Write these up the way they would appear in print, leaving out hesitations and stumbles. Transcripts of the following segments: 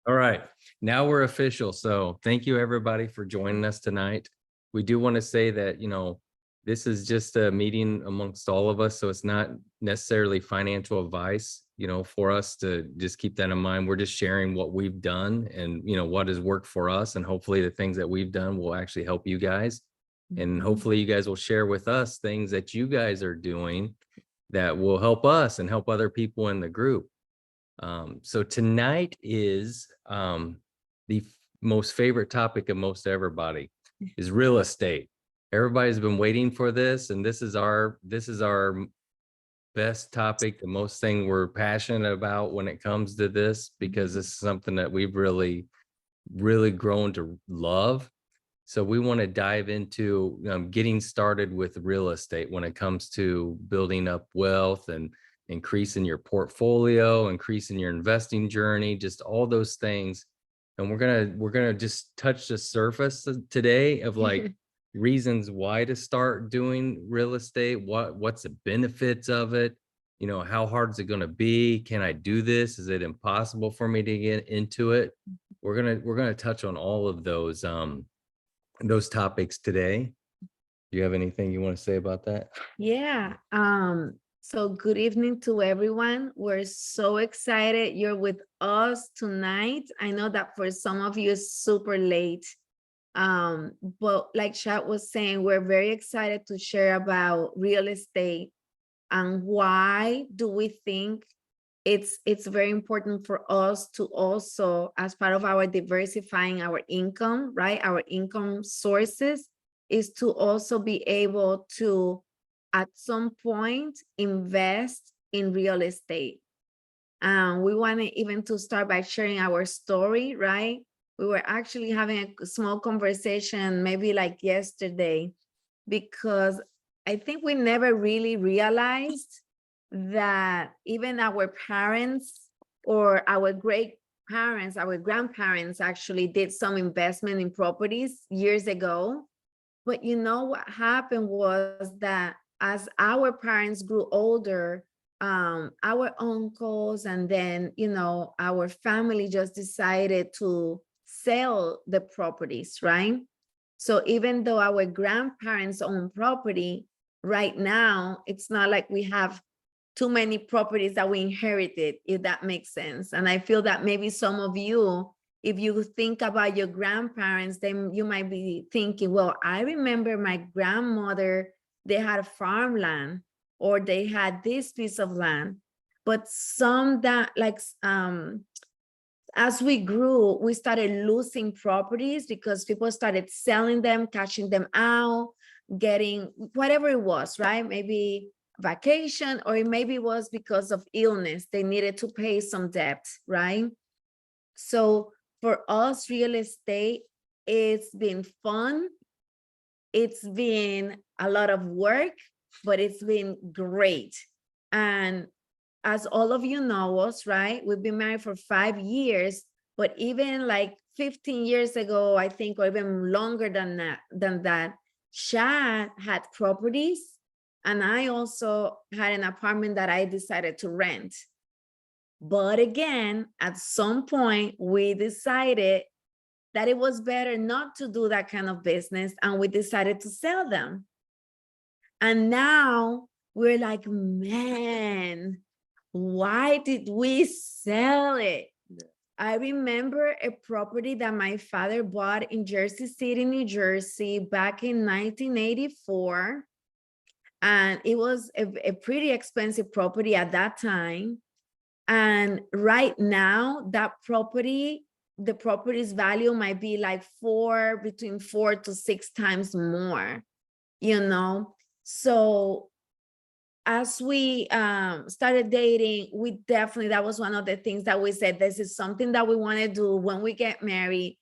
All right, now we're official. So thank you everybody for joining us tonight. We do want to say that, this is just a meeting amongst all of us. So it's not necessarily financial advice, for us to just keep that in mind. We're just sharing what we've done and, what has worked for us. And hopefully the things that we've done will actually help you guys. And hopefully you guys will share with us things that you guys are doing that will help us and help other people in the group. So tonight is the most favorite topic of most everybody is real estate. Everybody's been waiting for this, and this is our best topic, the most thing we're passionate about when it comes to this, because this is something that we've really grown to love. So we want to dive into getting started with real estate when it comes to building up wealth and increasing your portfolio, increasing your investing journey, just all those things. And we're gonna just touch the surface today of like reasons why to start doing real estate. What's the benefits of it? How hard is it going to be? Can I do this? Is it impossible for me to get into it? We're gonna touch on all of those topics today. Do you have anything you want to say about that? Yeah. So good evening to everyone. We're so excited you're with us tonight. I know that for some of you it's super late. But like Chad was saying, we're very excited to share about real estate and why do we think it's very important for us to also, as part of our diversifying our income, right? Our income sources is to also be able to, at some point, invest in real estate. We want to even to start by sharing our story, right? We were actually having a small conversation maybe like yesterday, because I think we never really realized that even our parents or our great parents, our grandparents actually did some investment in properties years ago. But what happened was that as our parents grew older, our uncles and then, our family just decided to sell the properties, right? So even though our grandparents own property, right now, it's not like we have too many properties that we inherited, if that makes sense. And I feel that maybe some of you, if you think about your grandparents, then you might be thinking, well, I remember my grandmother, they had farmland or they had this piece of land. But some that as we grew, we started losing properties because people started selling them, cashing them out, getting whatever it was, right? Maybe vacation, or maybe it was because of illness. They needed to pay some debt, right? So for us, real estate, it's been fun. It's been a lot of work, but it's been great. And as all of you know us, right? We've been married for 5 years, but even like 15 years ago, I think, or even longer than that, Chad had properties, and I also had an apartment that I decided to rent. But again, at some point, we decided that it was better not to do that kind of business, and we decided to sell them. And now we're like, man, why did we sell it? I remember a property that my father bought in Jersey City, New Jersey, back in 1984. And it was a pretty expensive property at that time. And right now, that property, the property's value might be like between 4 to 6 times more, So as we started dating, that was one of the things that we said, this is something that we want to do when we get married.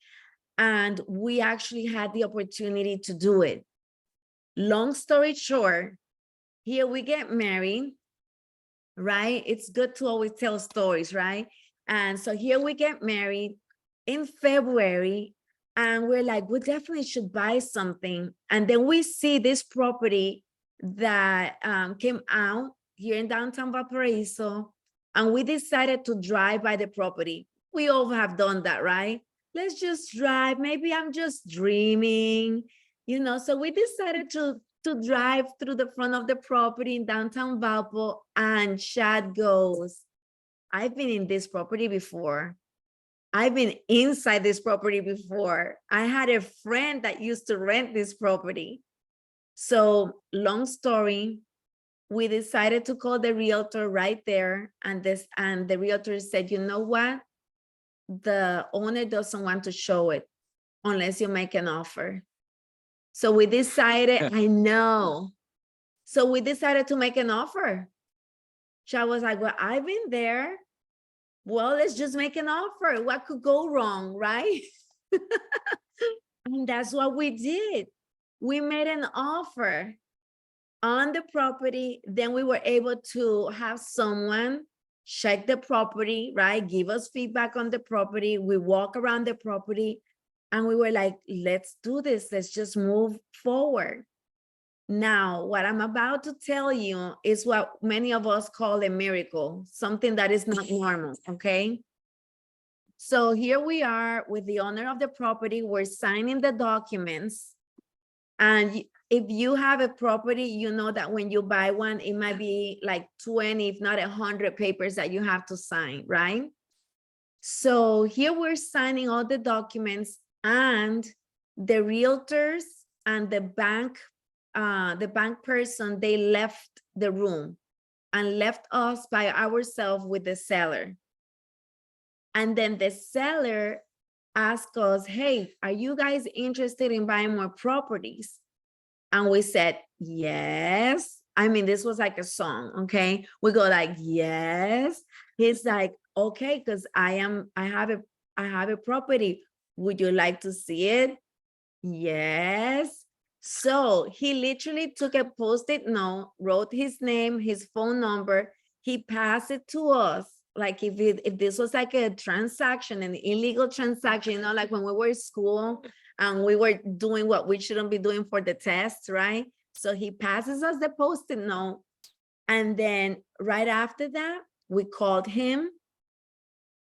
And we actually had the opportunity to do it. Long story short, here we get married, right? It's good to always tell stories, right? And so here we get married in February, and we're like, we definitely should buy something. And then we see this property that came out here in downtown Valparaiso, and we decided to drive by the property. We all have done that, right? Let's just drive. Maybe I'm just dreaming, So we decided to drive through the front of the property in downtown Valpo, and Chad goes, I've been in this property before. I've been inside this property before. I had a friend that used to rent this property. So long story, we decided to call the realtor right there, and the realtor said, you know what? The owner doesn't want to show it unless you make an offer. So we decided, I know. So we decided to make an offer. Chad was like, well, I've been there. Well, let's just make an offer. What could go wrong, right? And that's what we did. We made an offer on the property. Then we were able to have someone check the property, right? Give us feedback on the property. We walk around the property and we were like, let's do this. Let's just move forward. Now, what I'm about to tell you is what many of us call a miracle, something that is not normal, okay? So here we are with the owner of the property. We're signing the documents. And if you have a property, you know that when you buy one, it might be like 20, if not 100 papers that you have to sign, right? So here we're signing all the documents, and the realtors and the bank person, they left the room and left us by ourselves with the seller. And then the seller asked us, hey, are you guys interested in buying more properties? And we said, yes. I mean, this was like a song, okay? We go like, yes. He's like, okay, because I have a property. Would you like to see it? Yes. So he literally took a Post-it note, wrote his name, his phone number. He passed it to us. Like if this was like a transaction, an illegal transaction, like when we were in school and we were doing what we shouldn't be doing for the test, right? So he passes us the Post-it note. And then right after that, we called him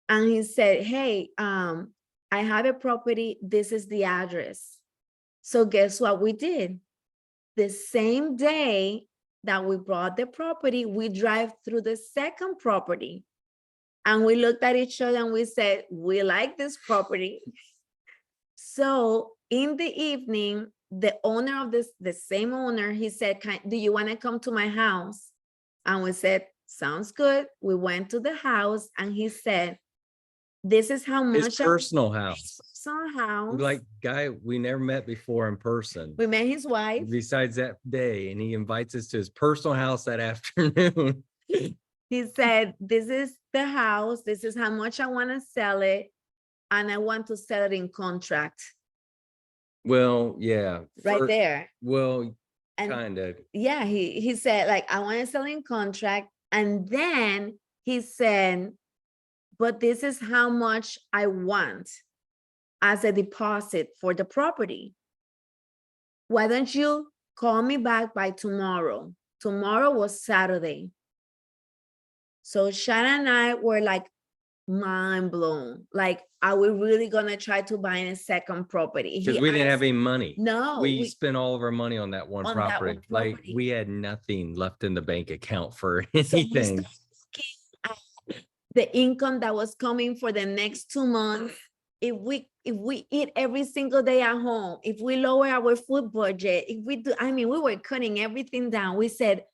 and he said, hey, I have a property. This is the address. So guess what we did? The same day that we bought the property, we drive through the second property. And we looked at each other and we said, we like this property. So in the evening, the owner of the same owner, he said, do you want to come to my house? And we said, sounds good. We went to the house and he said, this is how much. His personal house. House. Like guy we never met before in person. We met his wife. Besides that day, and he invites us to his personal house that afternoon. He said, this is the house. This is how much I want to sell it. And I want to sell it in contract. Well, yeah. Right there. Well, and kind of. Yeah, he said, like, I want to sell in contract. And then he said, but this is how much I want as a deposit for the property. Why don't you call me back by tomorrow? Tomorrow was Saturday. So Shanna and I were like mind blown. Like, are we really gonna try to buy a second property? Because we didn't have any money. No, we spent all of our money on that one property. Like we had nothing left in the bank account for anything. So the income that was coming for the next 2 months, if we eat every single day at home, if we lower our food budget, if we do, I mean, we were cutting everything down. We said,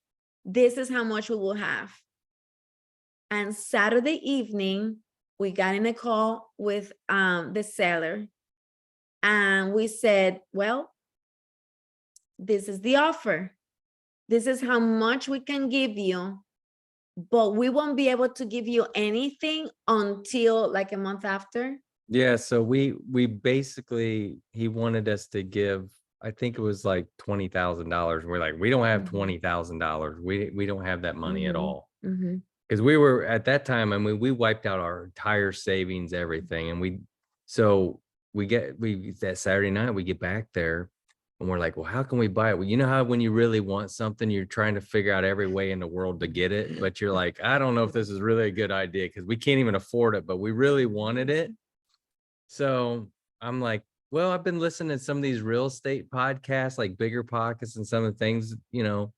this is how much we will have. And Saturday evening, we got in a call with the seller and we said, well, this is the offer. This is how much we can give you, but we won't be able to give you anything until like a month after. Yeah, so we basically, he wanted us to give, I think it was like $20,000. We're like, we don't have $20,000. We don't have that money at all. Because we were at that time, I mean, we wiped out our entire savings, everything. And that Saturday night, we get back there. And we're like, well, how can we buy it? Well, you know how when you really want something, you're trying to figure out every way in the world to get it, but you're like, I don't know if this is really a good idea because we can't even afford it, but we really wanted it. So I'm like, well, I've been listening to some of these real estate podcasts, like Bigger Pockets and some of the things, and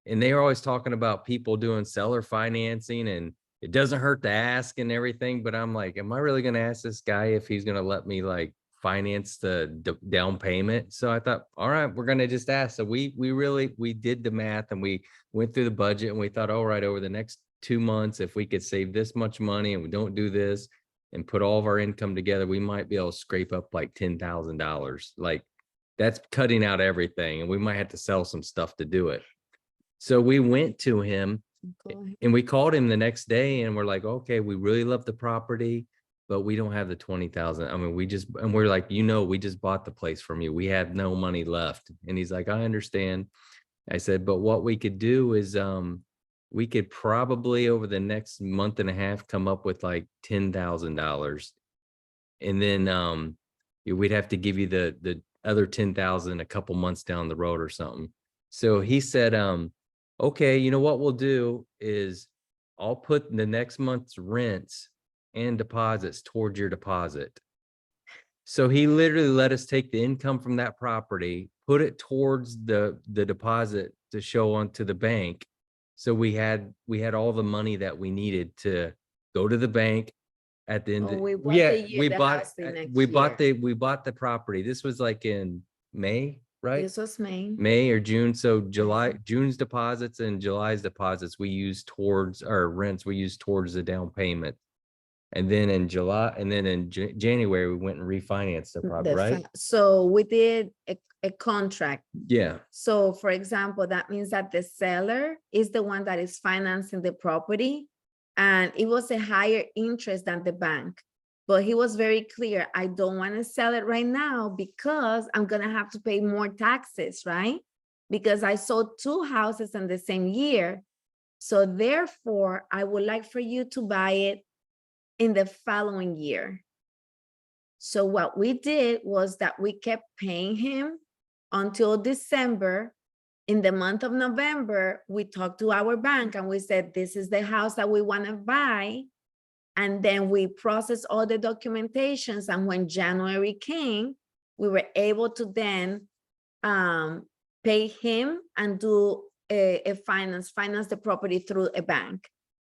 they are always talking about people doing seller financing and it doesn't hurt to ask and everything. But I'm like, am I really going to ask this guy if he's going to let me like finance the down payment? So I thought, all right, we're going to just ask. So we did the math and we went through the budget and we thought, all right, over the next 2 months, if we could save this much money and we don't do this and put all of our income together, we might be able to scrape up like $10,000. Like that's cutting out everything. And we might have to sell some stuff to do it. So we went to him and we called him the next day and we're like, okay, we really love the property, but we don't have the 20,000. I mean, and we're like, we just bought the place from you. We have no money left. And he's like, I understand. I said, but what we could do is, we could probably over the next month and a half come up with like $10,000. And then, we'd have to give you the other 10,000 a couple months down the road or something. So he said, okay, you know what we'll do is I'll put the next month's rents and deposits towards your deposit. So he literally let us take the income from that property, put it towards the deposit to show onto the bank. So we had all the money that we needed to go to the bank at the end. Oh, we bought the year, we the bought house the next we bought year. we bought the property. This was like in May, right? This was May. May or June. So June's deposits and July's deposits we used towards our rents. We used towards the down payment. And then in July, and then in January, we went and refinanced the property, right? So we did a contract. Yeah. So for example, that means that the seller is the one that is financing the property and it was a higher interest than the bank. But he was very clear, I don't want to sell it right now because I'm going to have to pay more taxes, right? Because I sold 2 houses in the same year. So therefore, I would like for you to buy it in the following year. So what we did was that we kept paying him until December. In the month of November, we talked to our bank and we said, this is the house that we want to buy. And then we processed all the documentations. And when January came, we were able to then pay him and do a finance the property through a bank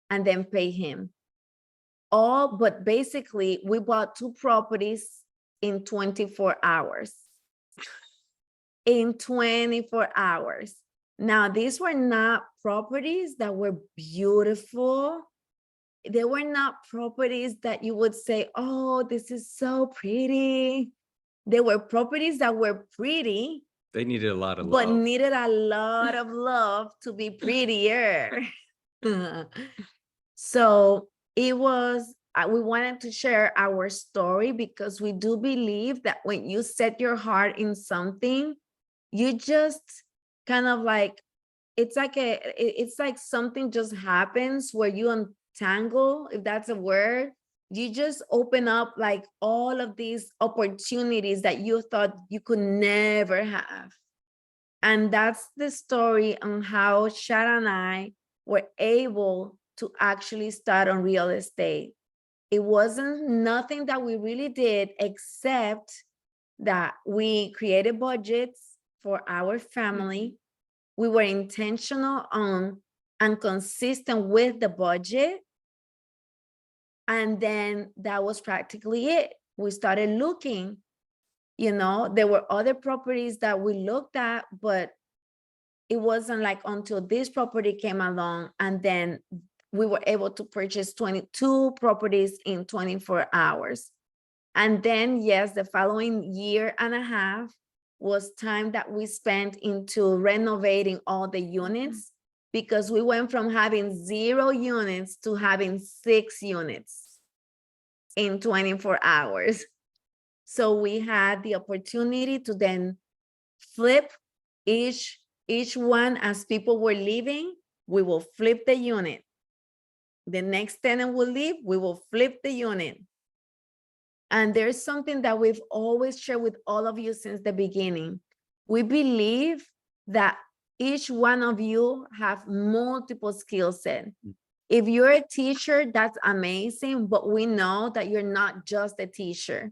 and then pay him. But basically we bought 2 properties in 24 hours. In 24 hours. Now, these were not properties that were beautiful. They were not properties that you would say, oh, this is so pretty. They were properties that were pretty. They needed a lot of love. But love. needed a lot of love to be prettier. So it was, we wanted to share our story because we do believe that when you set your heart in something, you just kind of like, it's like something just happens where you untangle, if that's a word. You just open up like all of these opportunities that you thought you could never have. And that's the story on how Shad and I were able to actually start on real estate. It wasn't nothing that we really did except that we created budgets for our family. We were intentional on and consistent with the budget. And then that was practically it. We started looking, there were other properties that we looked at, but it wasn't like until this property came along and then we were able to purchase 22 properties in 24 hours. And then, yes, the following year and a half was time that we spent into renovating all the units because we went from having 0 units to having 6 units in 24 hours. So we had the opportunity to then flip each one as people were leaving. We will flip the unit. The next tenant will leave, we will flip the unit. And there's something that we've always shared with all of you since the beginning. We believe that each one of you have multiple skill set. If you're a teacher, that's amazing, but we know that you're not just a teacher,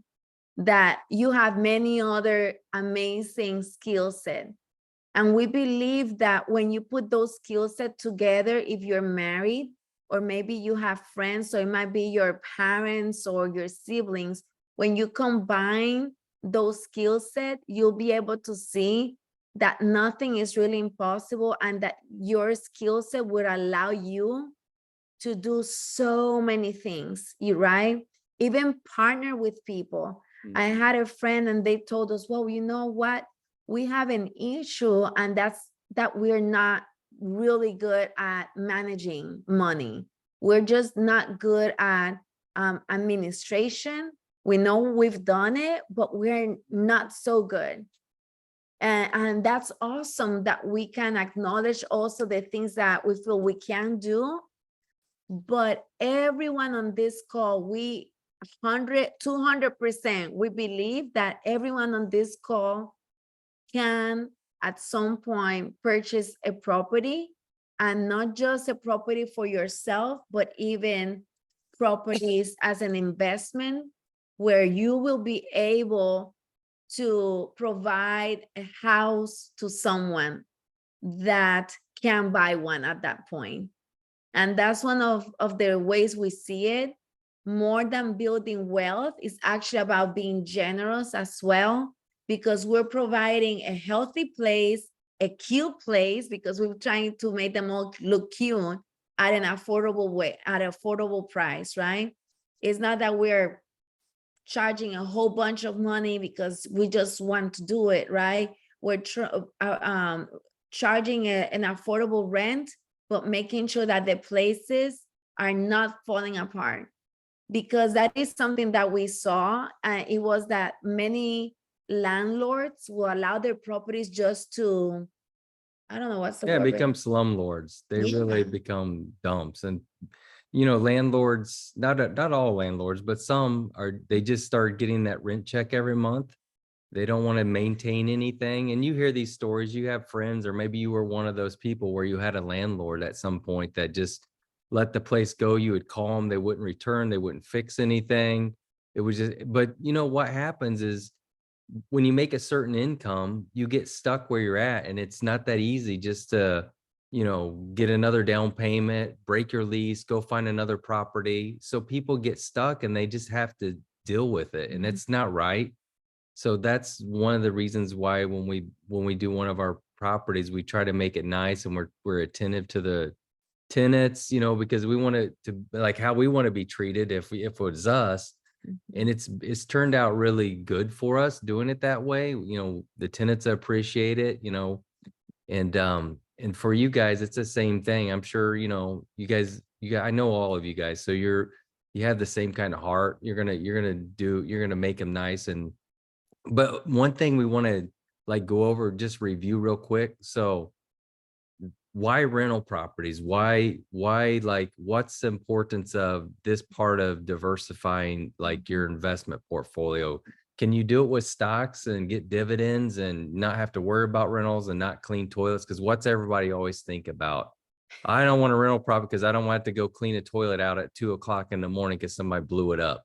that you have many other amazing skill set. And we believe that when you put those skill set together, if you're married, or maybe you have friends, so it might be your parents or your siblings, when you combine those skill set, you'll be able to see that nothing is really impossible, and that your skill set would allow you to do so many things, right? Even partner with people. I had a friend and they told us, well, you know what? We have an issue, and that's that we're not really good at managing money. We're just not good at administration. We know we've done it, but we're not so good. And that's awesome that we can acknowledge also the things that we feel we can do. But everyone on this call, we 200%, we believe that everyone on this call can at some point purchase a property, and not just a property for yourself, but even properties as an investment, where you will be able to provide a house to someone that can buy one at that point. And that's one of the ways we see it. More than building wealth, is actually about being generous as well, because we're providing a healthy place, a cute place, because we're trying to make them all look cute at an affordable way, at an affordable price, right? It's not that we're charging a whole bunch of money because we just want to do it, right? We're charging an affordable rent, but making sure that the places are not falling apart. Because that is something that we saw, and it was that many landlords will allow their properties just to, I don't know what's the word. Become slumlords. They really Yeah. become dumps. And landlords, not all landlords, but some are, they just start getting that rent check every month. They don't want to maintain anything. And you hear these stories, you have friends, or maybe you were one of those people where you had a landlord at some point that just let the place go. You would call them, they wouldn't return, they wouldn't fix anything. It was just, but what happens is when you make a certain income, you get stuck where you're at, and it's not that easy just to, get another down payment, break your lease, go find another property. So people get stuck and they just have to deal with it, and it's not right. So that's one of the reasons why when we do one of our properties, we try to make it nice, and we're attentive to the tenants, because we want it to like how we want to be treated if it was us. And it's turned out really good for us doing it that way. The tenants appreciate it, and for you guys, it's the same thing. I'm sure, you guys, I know all of you guys. So you have the same kind of heart. You're gonna make them nice. But one thing we want to go over, just review real quick. So why rental properties? Why what's the importance of this part of diversifying your investment portfolio? Can you do it with stocks and get dividends and not have to worry about rentals and not clean toilets? Because what's everybody always think about? I don't want a rental property because I don't want to go clean a toilet out at 2 o'clock in the morning because somebody blew it up.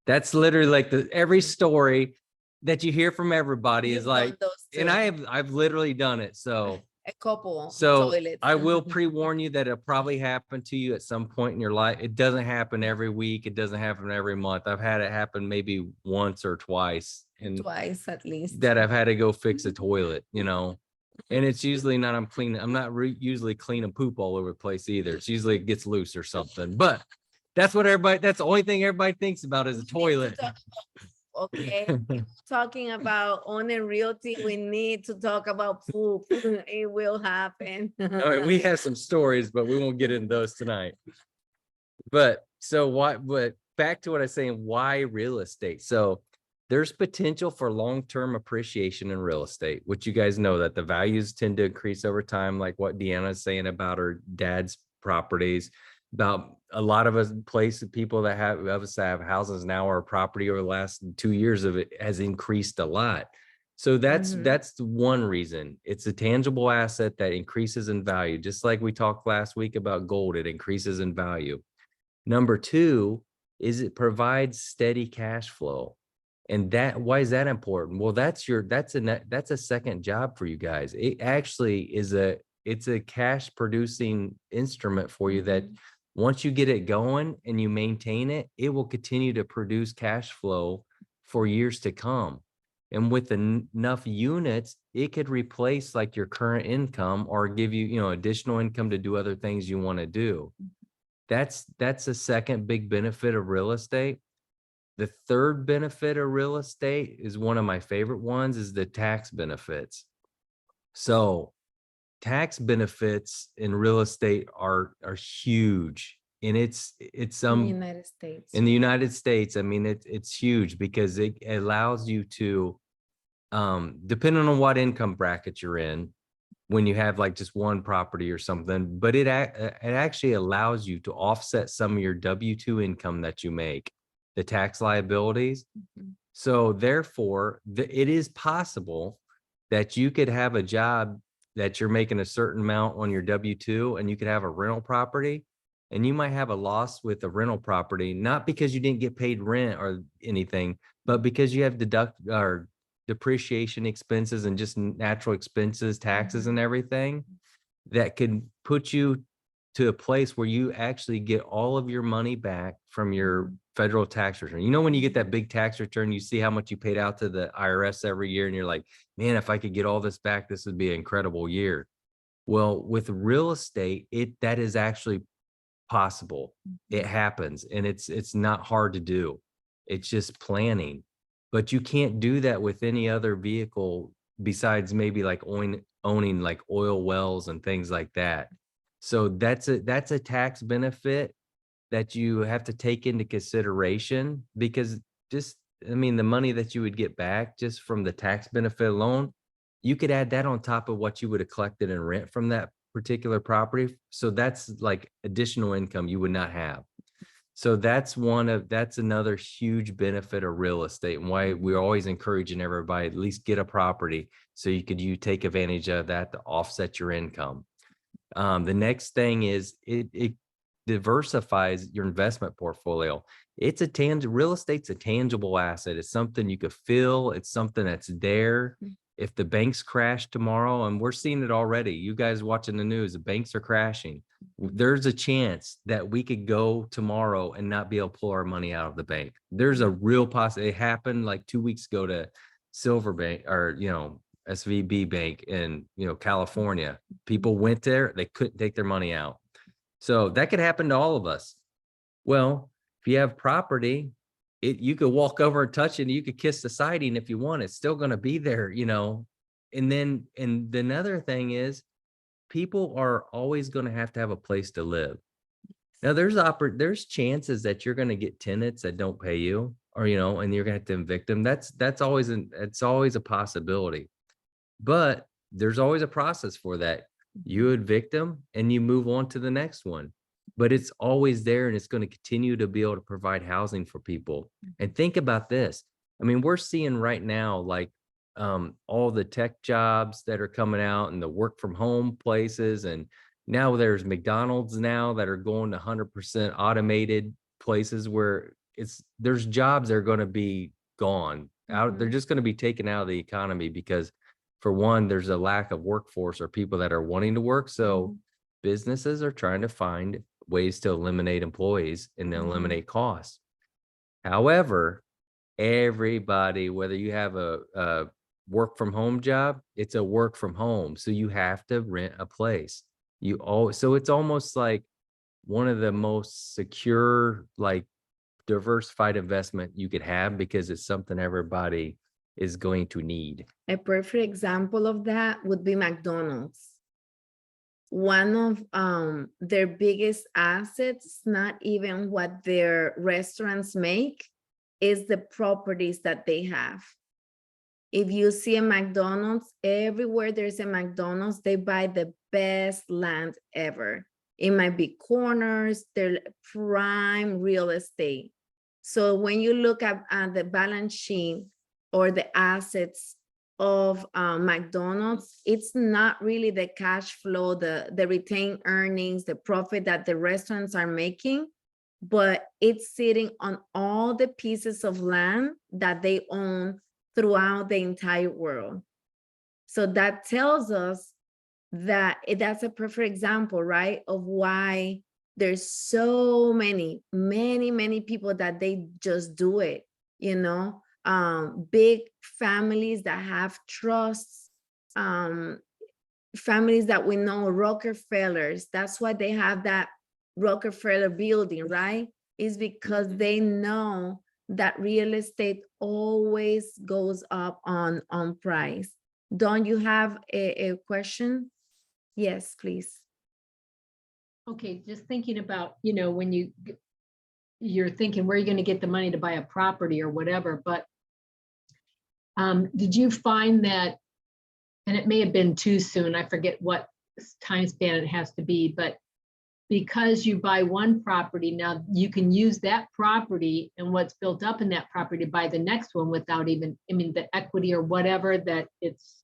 That's literally every story that you hear from everybody is and I've literally done it. So a couple so toilets. I will pre-warn you that it'll probably happen to you at some point in your life. It doesn't happen every week. It doesn't happen every month. I've had it happen maybe once or twice, and twice at least, that I've had to go fix a toilet, and it's usually not, I'm not usually cleaning poop all over the place either. It's usually it gets loose or something, but that's the only thing everybody thinks about is a toilet. Okay, talking about owning realty, we need to talk about poop. It will happen. All right, we have some stories, but we won't get into those tonight. But back to what I was saying, why real estate? So there's potential for long-term appreciation in real estate, which you guys know that the values tend to increase over time, like what Deanna is saying about her dad's properties. About a lot of us people that have houses now or property over the last 2 years of it has increased a lot. So that's Mhm. that's the one reason. It's a tangible asset that increases in value. Just like we talked last week about gold, it increases in value. Number two is it provides steady cash flow. And that, why is that important? Well, that's a second job for you guys. It actually is it's a cash producing instrument for you that once you get it going and you maintain it, it will continue to produce cash flow for years to come. And with enough units, it could replace like your current income or give you, additional income to do other things you want to do. That's a second big benefit of real estate. The third benefit of real estate is one of my favorite ones, is the tax benefits. So tax benefits in real estate are huge. And it's In the United States. in the United States, I mean, it's huge because it allows you to, depending on what income bracket you're in, when you have like just one property or something, but it actually allows you to offset some of your W-2 income that you make, the tax liabilities. Mhm. So therefore, it is possible that you could have a job that you're making a certain amount on your W-2, and you could have a rental property, and you might have a loss with a rental property, not because you didn't get paid rent or anything, but because you have depreciation expenses and just natural expenses, taxes and everything that could put you to a place where you actually get all of your money back from your federal tax return. You know, when you get that big tax return, you see how much you paid out to the IRS every year, and you're like, man, if I could get all this back, this would be an incredible year. Well, with real estate, that is actually possible. It happens, and it's not hard to do. It's just planning. But you can't do that with any other vehicle besides maybe like owning like oil wells and things like that. So that's a tax benefit that you have to take into consideration, because just, I mean, the money that you would get back just from the tax benefit alone, you could add that on top of what you would have collected in rent from that particular property. So that's like additional income you would not have. So that's another huge benefit of real estate, and why we're always encouraging everybody at least get a property so you take advantage of that to offset your income. The next thing is it diversifies your investment portfolio. Real estate's a tangible asset. It's something you could feel. It's something that's there. If the banks crash tomorrow, and we're seeing it already, you guys watching the news, the banks are crashing. There's a chance that we could go tomorrow and not be able to pull our money out of the bank. There's a real possibility. It happened like 2 weeks ago to Silverbank, or SVB Bank in California. People went there, they couldn't take their money out. So that could happen to all of us. Well, if you have property, you could walk over and touch it, and you could kiss the siding if you want. It's still going to be there. And the another thing is, people are always going to have a place to live. Now there's chances that you're going to get tenants that don't pay you, or and you're going to have to evict them. It's always a possibility. But there's always a process for that. You evict them and you move on to the next one. But it's always there, and it's going to continue to be able to provide housing for people. And think about this. I mean, we're seeing right now, like all the tech jobs that are coming out and the work from home places. And now there's McDonald's now that are going to 100% automated places where there's jobs that are going to be gone out. They're just going to be taken out of the economy because, for one, there's a lack of workforce or people that are wanting to work. So businesses are trying to find ways to eliminate employees and eliminate costs. However, everybody, whether you have a work from home job, it's a work from home. So you have to rent a place. So it's almost like one of the most secure, like diversified investment you could have, because it's something everybody is going to need. A perfect example of that would be McDonald's. One of their biggest assets, not even what their restaurants make, is the properties that they have. If you see a McDonald's, everywhere there's a McDonald's, they buy the best land ever. It might be corners, they're prime real estate. So when you look at the balance sheet or the assets of McDonald's, it's not really the cash flow, the retained earnings, the profit that the restaurants are making, but it's sitting on all the pieces of land that they own throughout the entire world. So that tells us that that's a perfect example, right, of why there's so many people that they just do it, you know, big families that have trusts, families that we know, Rockefellers. That's why they have that Rockefeller building, right? Is because they know that real estate always goes up on price. Don't you have a question? Yes, please. Okay, just thinking about, you know, when you're thinking, where are you going to get the money to buy a property or whatever, but did you find that, and it may have been too soon, I forget what time span it has to be, but because you buy one property, now you can use that property and what's built up in that property to buy the next one without even, I mean, the equity or whatever that it's,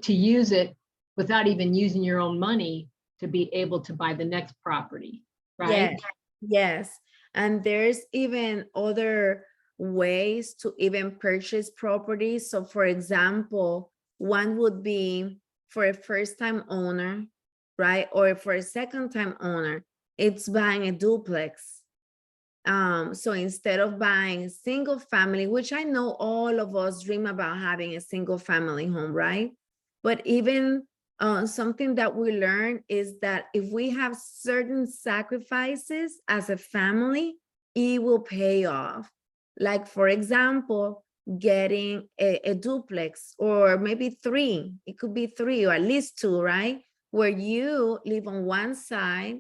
to use it without even using your own money to be able to buy the next property, right? Yes, yes. And there's even other ways to even purchase properties. So for example, one would be for a first-time owner, right? Or for a second-time owner, it's buying a duplex. So instead of buying a single family, which I know all of us dream about having a single family home, right? But even something that we learn is that if we have certain sacrifices as a family, it will pay off. Like, for example, getting a duplex, or maybe three. It could be three or at least two, right? Where you live on one side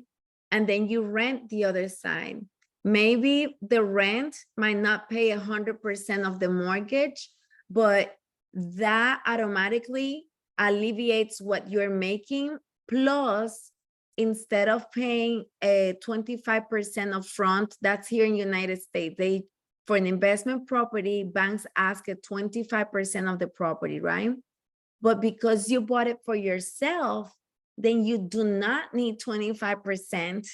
and then you rent the other side. Maybe the rent might not pay 100% of the mortgage, but that automatically alleviates what you're making. Plus, instead of paying a 25% upfront, that's here in the United States, they, for an investment property, banks ask a 25% of the property, right? But because you bought it for yourself, then you do not need 25%.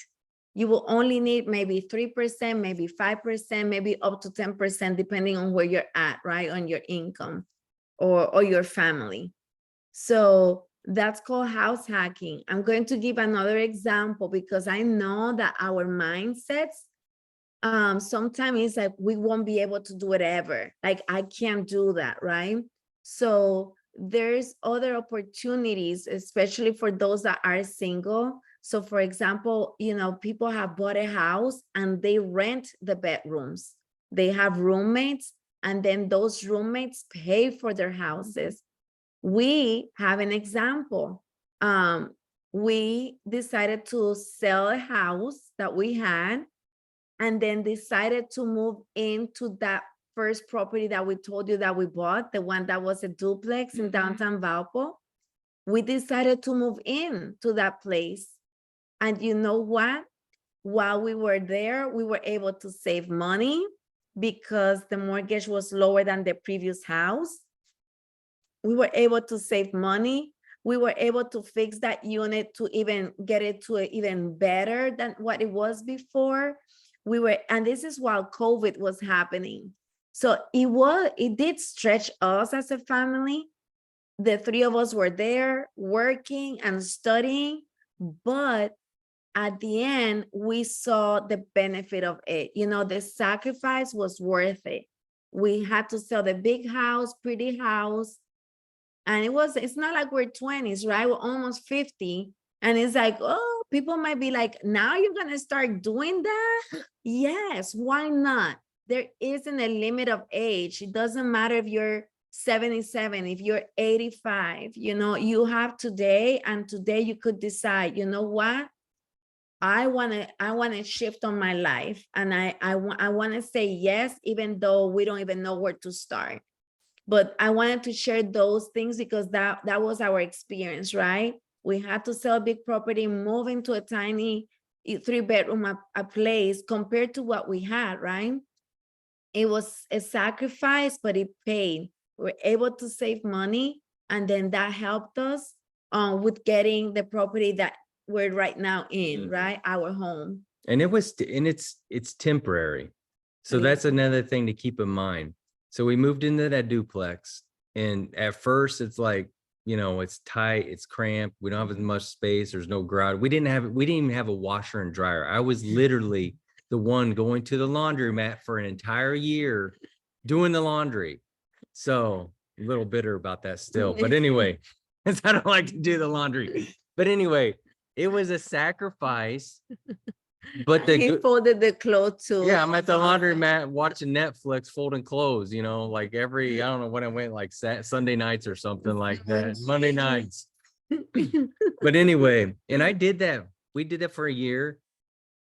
You will only need maybe 3%, maybe 5%, maybe up to 10%, depending on where you're at, right? On your income or your family. So that's called house hacking. I'm going to give another example because I know that our mindsets, sometimes it's like we won't be able to do it ever. Like, I can't do that, right? So there's other opportunities, especially for those that are single. So for example, you know, people have bought a house and they rent the bedrooms. They have roommates, and then those roommates pay for their houses. We have an example. We decided to sell a house that we had, and then decided to move into that first property that we told you that we bought, the one that was a duplex in downtown Valpo. We decided to move in to that place. And you know what? While we were there, we were able to save money because the mortgage was lower than the previous house. We were able to save money. We were able to fix that unit to even get it to even better than what it was before. And this is while COVID was happening. So it did stretch us as a family. The three of us were there working and studying, but at the end, we saw the benefit of it. You know, the sacrifice was worth it. We had to sell the big house, pretty house. And it's not like we're 20s, right? We're almost 50. And it's like, oh, people might be like, now you're going to start doing that? Yes, why not? There isn't a limit of age. It doesn't matter if you're 77, if you're 85, you know, you have today, and today you could decide, you know what? I want to shift on my life, and I want to say yes, even though we don't even know where to start. But I wanted to share those things because that was our experience, right? We had to sell a big property, move into a tiny 3-bedroom a place compared to what we had, right? It was a sacrifice, but it paid. were able to save money, and then that helped us with getting the property that we're right now in, right? Our home. And it's temporary. So It that's is. another thing to keep in mind. So we moved into that duplex, and at first it's like, it's tight, it's cramped. We don't have as much space. There's no garage. We didn't even have a washer and dryer. I was literally the one going to the laundromat for an entire year doing the laundry. So a little bitter about that still. But anyway, I don't like to do the laundry. But anyway, it was a sacrifice. But He folded the clothes too. yeah, I'm at the laundromat watching Netflix, folding clothes, like I don't know when I went, like Sunday nights or something like that, Monday nights. But anyway, and I did that. We did that for a year,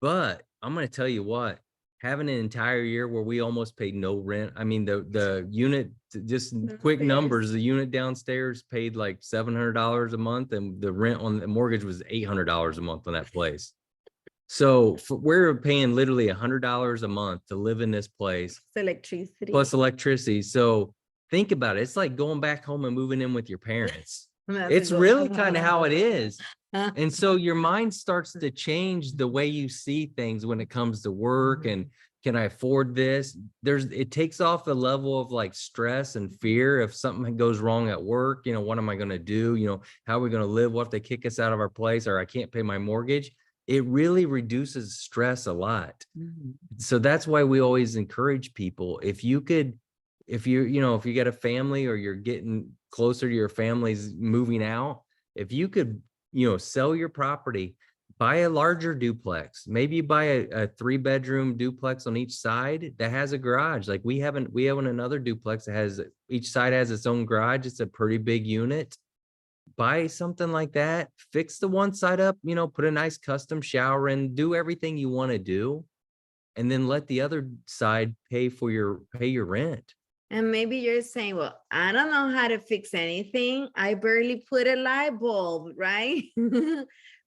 but I'm going to tell you what, having an entire year where we almost paid no rent. I mean, the unit, just quick numbers, the unit downstairs paid like $700 a month, and the rent on the mortgage was $800 a month on that place. So we're paying literally $100 a month to live in this place, Electricity. plus electricity. So think about it. It's like going back home and moving in with your parents. That's It's a good really one. kind of how it is. And so your mind starts to change the way you see things when it comes to work and can I afford this? It takes off a level of like stress and fear if something goes wrong at work. What am I going to do? How are we going to live? What if they kick us out of our place, or I can't pay my mortgage? It really reduces stress a lot. So that's why we always encourage people, if you got a family, or you're getting closer to your family's moving out, if you could, sell your property, buy a larger duplex, maybe buy a 3-bedroom duplex on each side that has a garage. Like we have another duplex that has, each side has its own garage. It's a pretty big unit. Buy something like that, fix the one side up, put a nice custom shower in, do everything you want to do, and then let the other side pay your rent. And maybe you're saying, well, I don't know how to fix anything. I barely put a light bulb, right?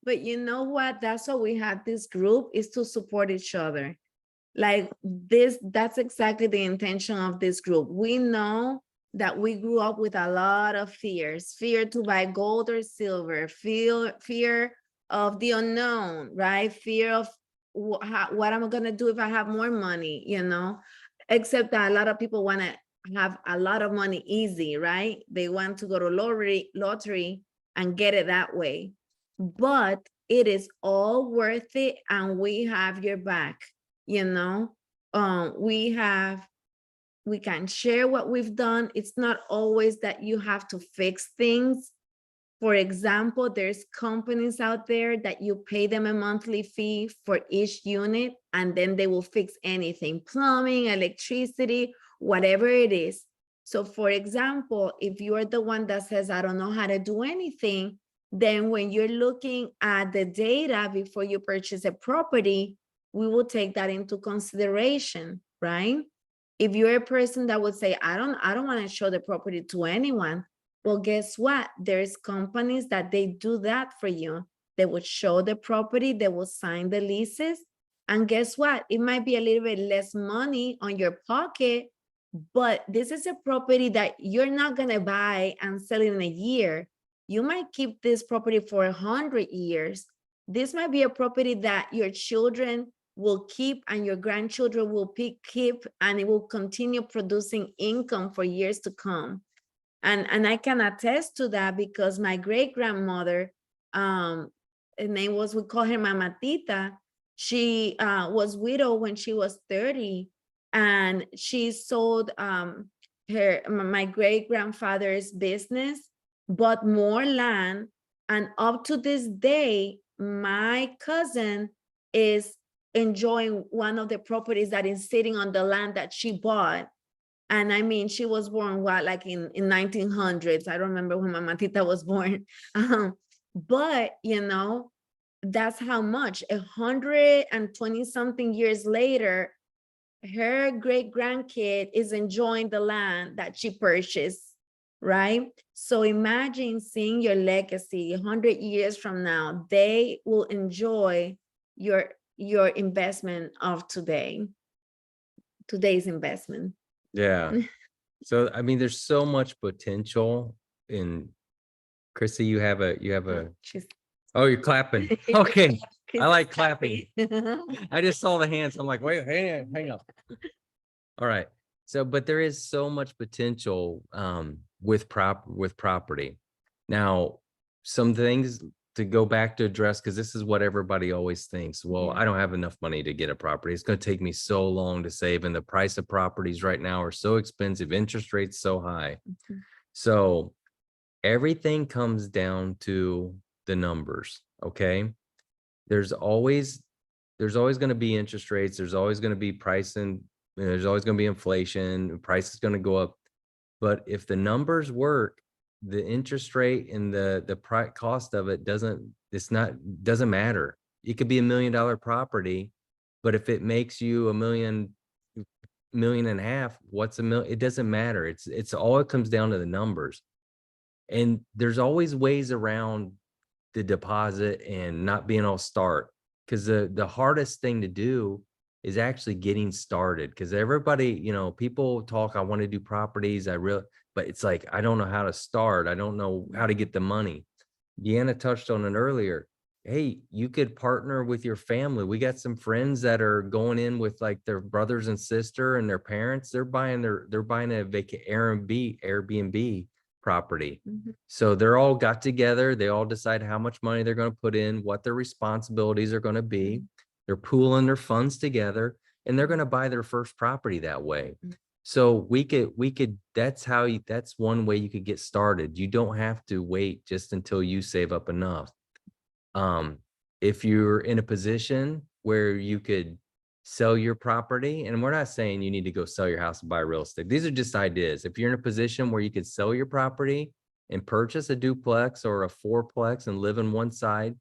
But you know what? That's why we have this group, is to support each other. Like this, that's exactly the intention of this group. We know that we grew up with a lot of fears, fear to buy gold or silver, fear of the unknown, right? Fear of what am I going to do if I have more money, except that a lot of people want to have a lot of money easy, right? They want to go to lottery and get it that way. But it is all worth it, and we have your back, we can share what we've done. It's not always that you have to fix things. For example, there's companies out there that you pay them a monthly fee for each unit, and then they will fix anything, plumbing, electricity, whatever it is. So for example, if you're the one that says, I don't know how to do anything, then when you're looking at the data before you purchase a property, we will take that into consideration, right? If you're a person that would say, I don't want to show the property to anyone, well, guess what? There's companies that they do that for you. They would show the property, they will sign the leases, and guess what? It might be a little bit less money on your pocket, but this is a property that you're not going to buy and sell in a year. You might keep this property for 100 years. This might be a property that your children will keep and your grandchildren will keep, and it will continue producing income for years to come. And I can attest to that because my great-grandmother, her name was, we call her Mama Tita. She was widowed when she was 30, and she sold my great-grandfather's business, bought more land, and up to this day, my cousin is enjoying one of the properties that is sitting on the land that she bought. And I mean, she was born like in 1900s. I don't remember when Mama Tita was born. But that's how much 120 something years later, her great grandkid is enjoying the land that she purchased, right? So imagine seeing your legacy 100 years from now. They will enjoy your investment of today's investment. Yeah. So, I mean, there's so much potential in Chrissy, you have a, She's oh, you're clapping. Okay. I like happy. I just saw the hands. I'm like, wait, hang on. All right. So, but there is so much potential with property. Now, some things to go back to address, because this is what everybody always thinks. Well, Yeah. I don't have enough money to get a property. It's going to take me so long to save. And the price of properties right now are so expensive, interest rates so high. Mhm. So everything comes down to the numbers. Okay. There's always going to be interest rates. There's always going to be pricing. There's always going to be inflation. Price is going to go up. But if the numbers work, the interest rate and the cost of it doesn't matter. It could be $1 million property, but if it makes you $1.5 million, what's a million? It doesn't matter. It's all, it comes down to the numbers. And there's always ways around the deposit and not being all start, because the hardest thing to do is actually getting started. Because everybody, people talk, I want to do properties, but it's like, I don't know how to start. I don't know how to get the money. Deanna touched on it earlier. Hey, you could partner with your family. We got some friends that are going in with like their brothers and sister and their parents. They're buying a Airbnb property. Mhm. So they're all got together. They all decide how much money they're going to put in, what their responsibilities are going to be. They're pooling their funds together, and they're going to buy their first property that way. So that's one way you could get started. You don't have to wait just until you save up enough. If you're in a position where you could sell your property, and we're not saying you need to go sell your house and buy real estate. These are just ideas. If you're in a position where you could sell your property and purchase a duplex or a fourplex and live in one side,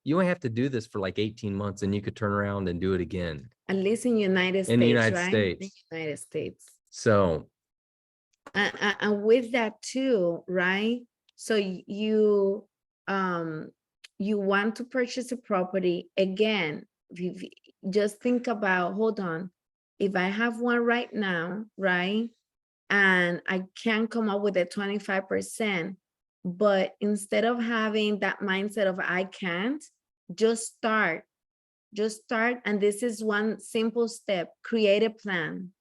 you only have to do this for like 18 months, and you could turn around and do it again. At least in United In the States, United right? States. In United States. So And with that too, right? So you want to purchase a property again. Just think about, hold on, if I have one right now, right? And I can come up with a 25%, but instead of having that mindset of I can't, just start. And this is one simple step: create a plan.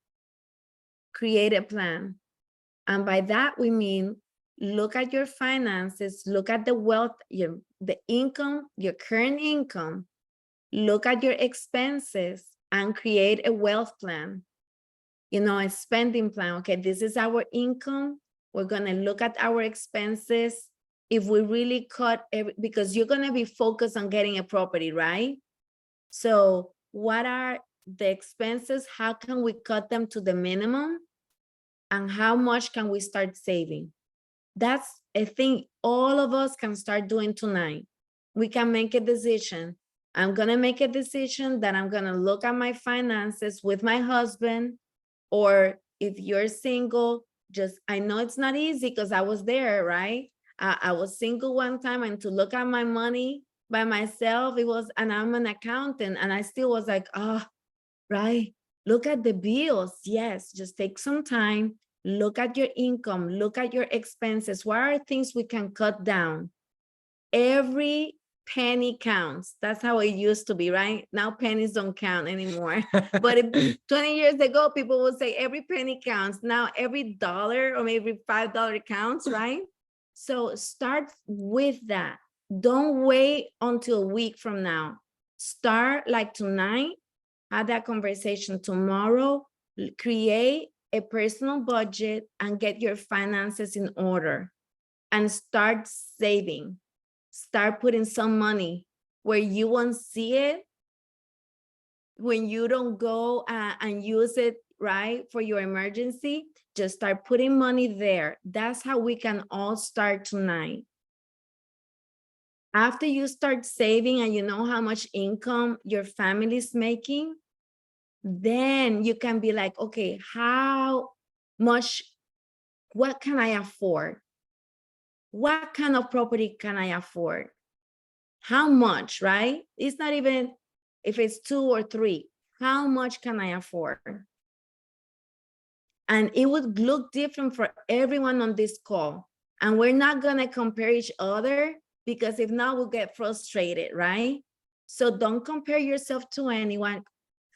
And by that, we mean, look at your finances, look at the wealth, the income, your current income, look at your expenses, and create a wealth plan, a spending plan. Okay, this is our income. We're going to look at our expenses. If we really cut because you're going to be focused on getting a property, right? So what are the expenses? How can we cut them to the minimum? And how much can we start saving? That's a thing all of us can start doing tonight. We can make a decision. I'm going to make a decision that I'm going to look at my finances with my husband, or if you're single, I know it's not easy because I was there, right? I was single one time, and to look at my money by myself, and I'm an accountant, and I still was like, right? Look at the bills. Yes, just take some time, look at your income, look at your expenses. What are things we can cut down? Every penny counts. That's how it used to be, right? Now pennies don't count anymore. But 20 years ago, people would say every penny counts. Now every dollar or maybe $5 counts, right? So start with that. Don't wait until a week from now. Start like tonight. Have that conversation tomorrow. Create a personal budget and get your finances in order, and start saving. Start putting some money where you won't see it when you don't go and use it, right, for your emergency. Just start putting money there. That's how we can all start tonight. After you start saving and you know how much income your family is making, then you can be like, okay, what can I afford? What kind of property can I afford? How much, right? It's not even if it's 2 or 3. How much can I afford? And it would look different for everyone on this call. And we're not gonna compare each other, because if not, we'll get frustrated, right? So don't compare yourself to anyone.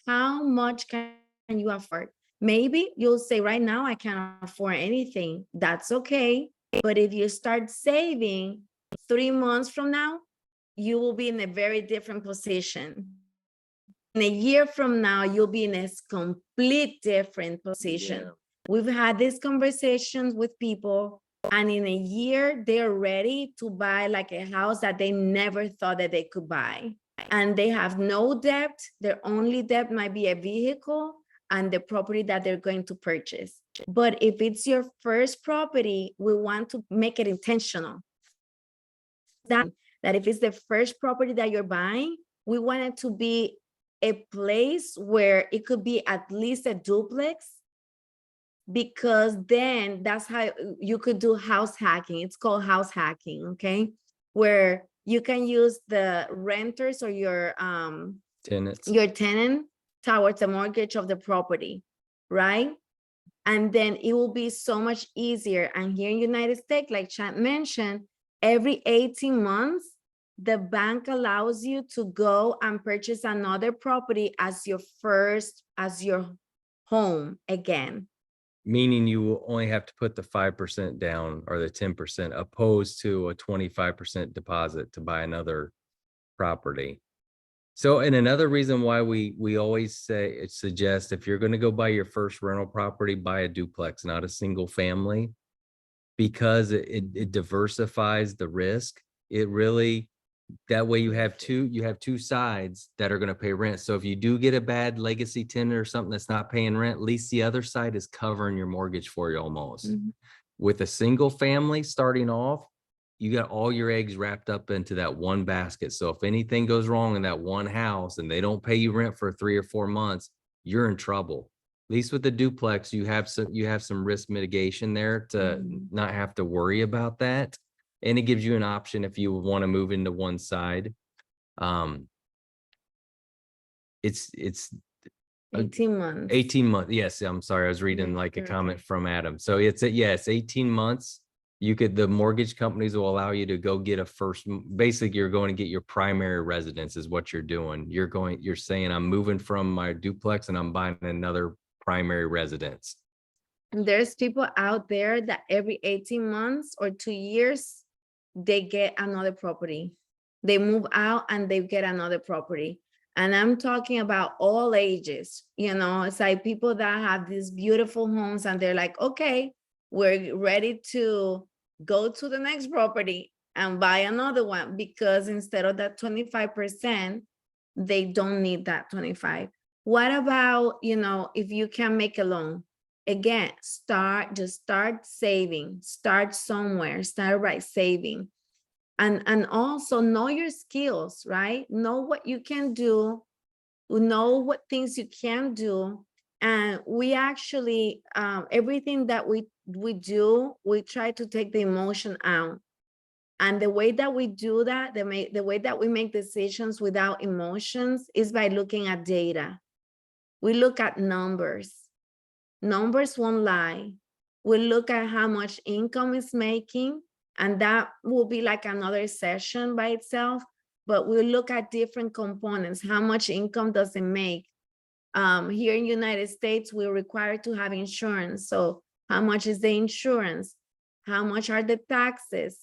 How much can you afford? Maybe you'll say right now, I can't afford anything. That's okay. But if you start saving 3 months from now, you will be in a very different position. In a year from now, you'll be in a complete different position. Yeah. We've had these conversations with people, and in a year, they're ready to buy like a house that they never thought that they could buy. And they have no debt. Their only debt might be a vehicle and the property that they're going to purchase. But if it's your first property, we want to make it intentional. That if it's the first property that you're buying, we want it to be a place where it could be at least a duplex, because then that's how you could do house hacking. It's called house hacking, okay? Where you can use the renters or your tenant towards the mortgage of the property, right? And then it will be so much easier. And here in United States, like Chad mentioned, every 18 months, the bank allows you to go and purchase another property as your home again. Meaning you will only have to put the 5% down or the 10%, opposed to a 25% deposit to buy another property. So, and another reason why we always suggest, if you're going to go buy your first rental property, buy a duplex, not a single family, because it diversifies the risk. It really, that way you have two sides that are going to pay rent. So if you do get a bad legacy tenant or something that's not paying rent, at least the other side is covering your mortgage for you almost. Mm-hmm. With a single family starting off, you got all your eggs wrapped up into that one basket. So if anything goes wrong in that one house and they don't pay you rent for 3 or 4 months, you're in trouble. At least with the duplex, you have some risk mitigation there to not have to worry about that. And it gives you an option if you want to move into one side. It's 18 months. 18 months. Yes, I'm sorry. I was reading like a comment from Adam. So it's 18 months. The mortgage companies will allow you to go get basically you're going to get your primary residence is what you're doing. You're saying I'm moving from my duplex and I'm buying another primary residence. And there's people out there that every 18 months or 2 years, they get another property. They move out and they get another property. And I'm talking about all ages, it's like people that have these beautiful homes and they're like, okay, we're ready to go to the next property and buy another one, because instead of that 25%, they don't need that 25. What about, if you can make a loan? Again, start saving, start somewhere, start by saving. And also know your skills, right? Know what you can do, know what things you can do. And we actually, everything that we do, we try to take the emotion out. And the way that we do that, the way that we make decisions without emotions is by looking at data. We look at numbers. Numbers won't lie. We look at how much income is making, and that will be like another session by itself, but we'll look at different components. How much income does it make? Here in the United States, we're required to have insurance. So how much is the insurance? How much are the taxes,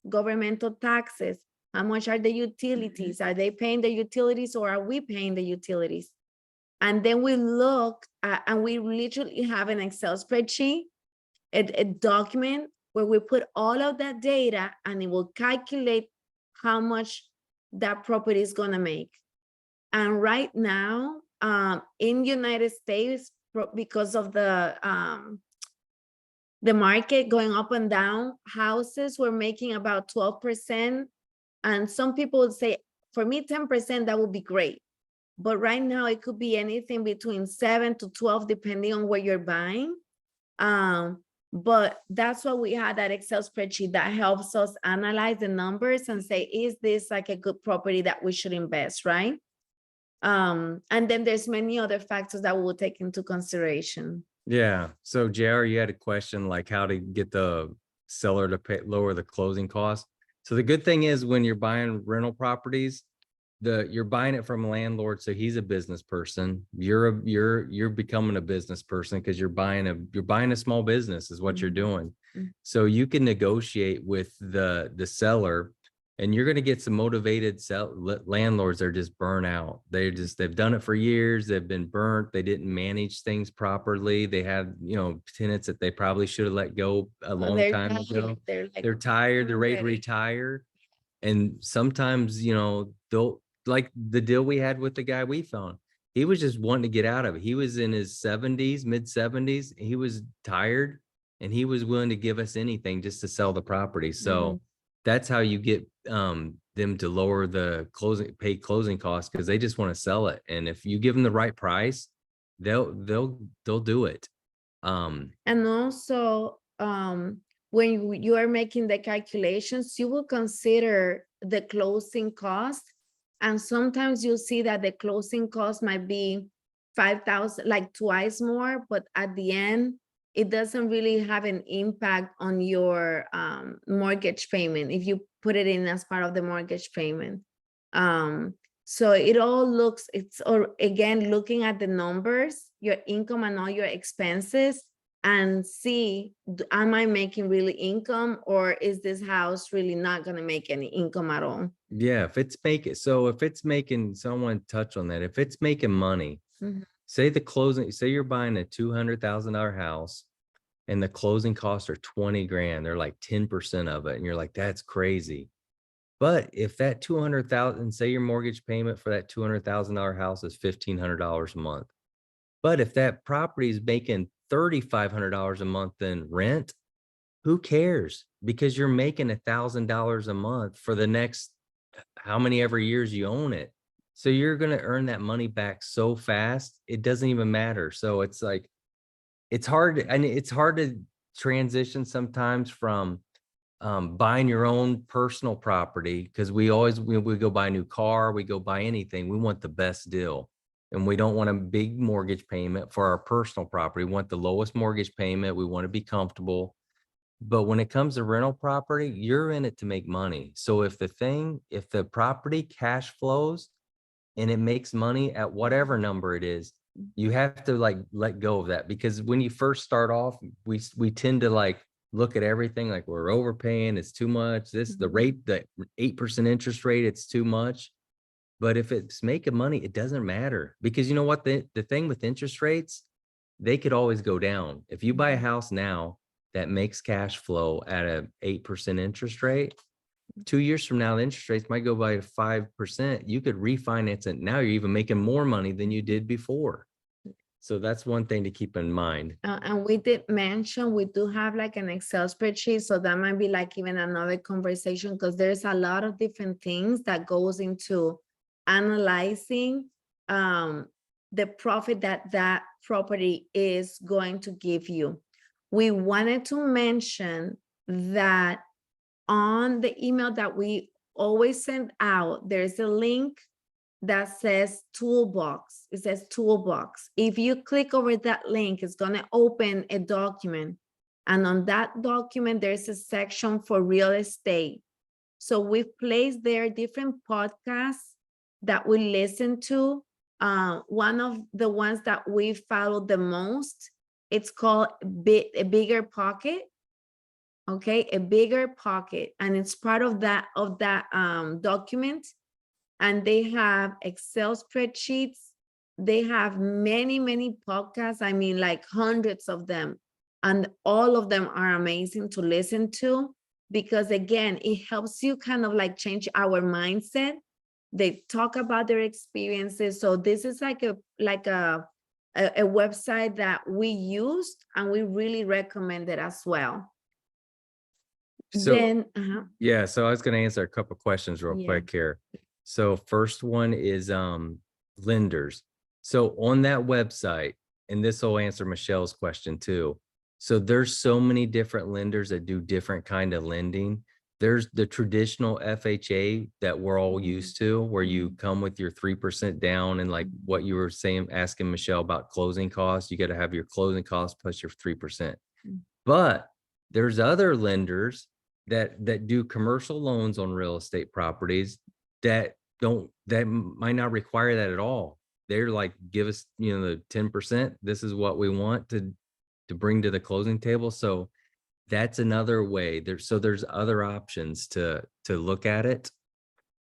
governmental taxes? How much are the utilities? Are they paying the utilities or are we paying the utilities? And then we look at, and we literally have an Excel spreadsheet, a document where we put all of that data, and it will calculate how much that property is going to make. And right now, in the United States, because of the market going up and down, houses were making about 12%. And some people would say, for me, 10%, that would be great. But right now, it could be anything between 7 to 12, depending on where you're buying. But that's why we had that Excel spreadsheet that helps us analyze the numbers and say, is this like a good property that we should invest, right? And then there's many other factors that we'll take into consideration. Yeah. So JR, you had a question like how to get the seller to lower the closing costs. So the good thing is when you're buying rental properties, you're buying it from a landlord, so he's a business person. You're becoming a business person because you're buying a small business is what you're doing. Mhm. So you can negotiate with the seller, and you're going to get some motivated landlords that are just burnt out. They've done it for years. They've been burnt. They didn't manage things properly. They had, tenants that they probably should have let go a long They're time tired. ago. They're like, They're tired. They're ready to ready. retire. And sometimes, they'll, like the deal we had with the guy we found, he was just wanting to get out of it. He was in his 70s, mid 70s. He was tired and he was willing to give us anything just to sell the property. So that's how you get them to lower the closing costs, because they just want to sell it. And if you give them the right price, they'll do it. And also, when you are making the calculations, you will consider the closing cost. And sometimes you see that the closing cost might be 5,000, like twice more, but at the end, it doesn't really have an impact on your mortgage payment if you put it in as part of the mortgage payment. So it all looks, or again, looking at the numbers, your income and all your expenses, and see, am I making really income, or is this house really not going to make any income at all? Yeah, if it's making, someone touch on that, if it's making money, Mhm. say you're buying a $200,000 house and the closing costs are 20 grand, they're like 10% of it. And you're like, that's crazy. But if that 200,000, say your mortgage payment for that $200,000 house is $1,500 a month. But if that property is making $3,500 a month in rent, who cares? Because you're making $1,000 a month for the next how many ever years you own it. So you're going to earn that money back so fast, it doesn't even matter. So it's like, it's hard to transition sometimes from buying your own personal property, because we go buy a new car, we go buy anything, we want the best deal, and we don't want a big mortgage payment for our personal property. We want the lowest mortgage payment, we want to be comfortable. But when it comes to rental property, you're in it to make money. So if the property cash flows and it makes money at whatever number it is, you have to like let go of that, because when you first start off, we tend to like look at everything like we're overpaying, it's too much. The rate, the 8% interest rate, it's too much. But if it's making money, it doesn't matter, because you know what, the thing with interest rates, they could always go down. If you buy a house now that makes cash flow at a 8% interest rate, 2 years from now, the interest rates might go by 5%. You could refinance it. Now you're even making more money than you did before. So that's one thing to keep in mind. And we did mention, we do have like an Excel spreadsheet, so that might be like even another conversation, because there's a lot of different things that goes into analyzing the profit that property is going to give you. We wanted to mention that on the email that we always send out, there's a link that says toolbox. It says toolbox. If you click over that link, it's going to open a document. And on that document, there's a section for real estate. So we've placed there different podcasts that we listen to. One of the ones that we follow the most, it's called A Bigger Pocket. Okay, A Bigger Pocket. And it's part of that document. And they have Excel spreadsheets. They have many, many podcasts. I mean, like hundreds of them. And all of them are amazing to listen to, because again, it helps you kind of like change our mindset. They talk about their experiences. So this is like a website that we used, and we really recommend it as well. So yeah, so I was going to answer a couple questions real quick here. So first one is lenders. So on that website, and this will answer Michelle's question too. So there's so many different lenders that do different kind of lending. There's the traditional FHA that we're all used to, where you come with your 3% down, and like what you were saying, asking Michelle about closing costs, you got to have your closing costs plus your 3%. But there's other lenders that do commercial loans on real estate properties that might not require that at all. They're like, give us, the 10%. This is what we want to bring to the closing table. So that's another way. There's other options to look at it.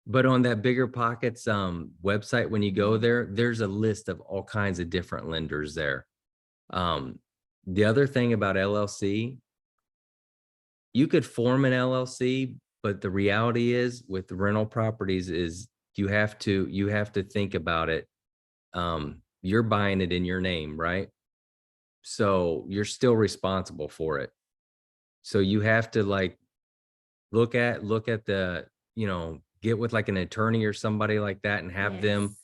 But on that Bigger Pockets website, when you go there, there's a list of all kinds of different lenders there. The other thing about LLC, you could form an LLC, but the reality is with the rental properties is you have to think about it. You're buying it in your name, right? So you're still responsible for it. So you have to like look at the, get with like an attorney or somebody like that and have them Yes.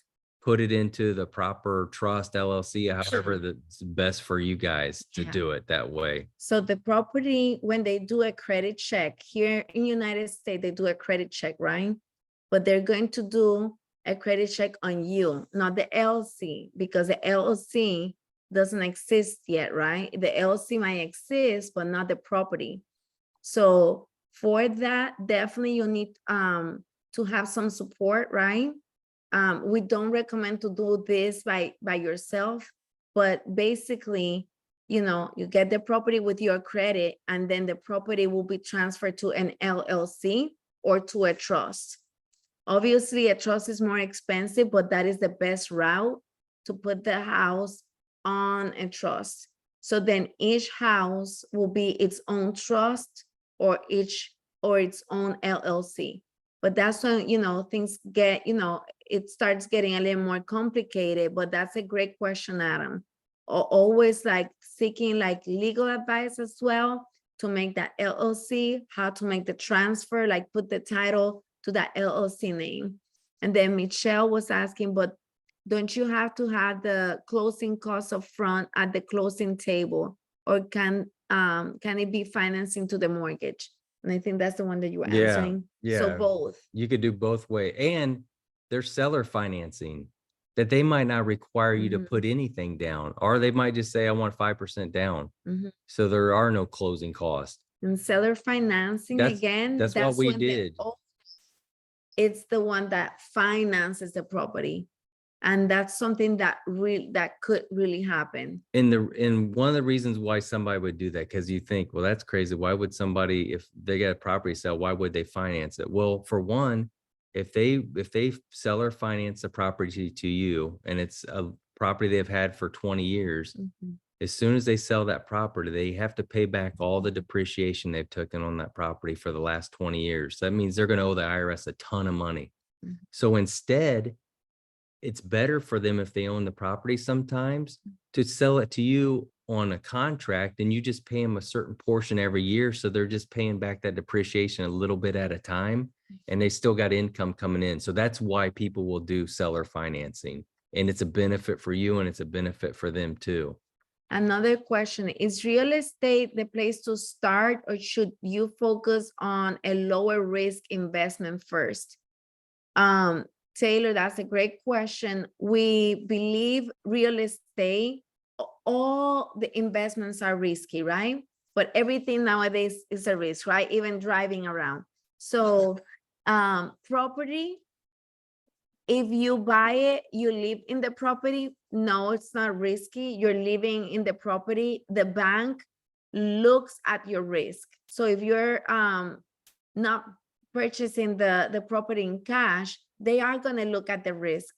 put it into the proper trust LLC, however that's best for you guys to Yeah. do it that way. So the property, when they do a credit check here in United States, they do a credit check, right? But they're going to do a credit check on you, not the LLC, because the LLC doesn't exist yet, right? The LLC might exist, but not the property. So for that, definitely you need to have some support, right? We don't recommend to do this by yourself, but basically, you get the property with your credit, and then the property will be transferred to an LLC or to a trust. Obviously, a trust is more expensive, but that is the best route to put the house on a trust. So then each house will be its own trust or its own LLC. But that's when, things get, it starts getting a little more complicated, but that's a great question, Adam. Always like seeking like legal advice as well to make that LLC, how to make the transfer, like put the title to that LLC name. And then Michelle was asking, but don't you have to have the closing costs up front at the closing table, or can it be financing to the mortgage? And I think that's the one that you were answering. So Yeah. both. You could do both way. And there's seller financing that they might not require you to put anything down, or they might just say, I want 5% down. So there are no closing costs. And seller financing, That's what we when did. It's the one that finances the property. And that's something that could really happen. And one of the reasons why somebody would do that, because you think, well, that's crazy. Why would somebody, if they get a property sale, why would they finance it? Well, for one, if they sell or finance a property to you, and it's a property they've had for 20 years, as soon as they sell that property, they have to pay back all the depreciation they've taken on that property for the last 20 years. So that means they're going to owe the IRS a ton of money. So instead, it's better for them, if they own the property sometimes, to sell it to you on a contract, and you just pay them a certain portion every year. So they're just paying back that depreciation a little bit at a time, and they still got income coming in. So that's why people will do seller financing, and it's a benefit for you and it's a benefit for them too. Another question, is real estate the place to start, or should you focus on a lower risk investment first? Taylor, that's a great question. We believe real estate, all the investments are risky, right? But everything nowadays is a risk, right? Even driving around. So property, if you buy it, you live in the property. No, it's not risky. You're living in the property. The bank looks at your risk. So if you're not purchasing the property in cash, they are going to look at the risk,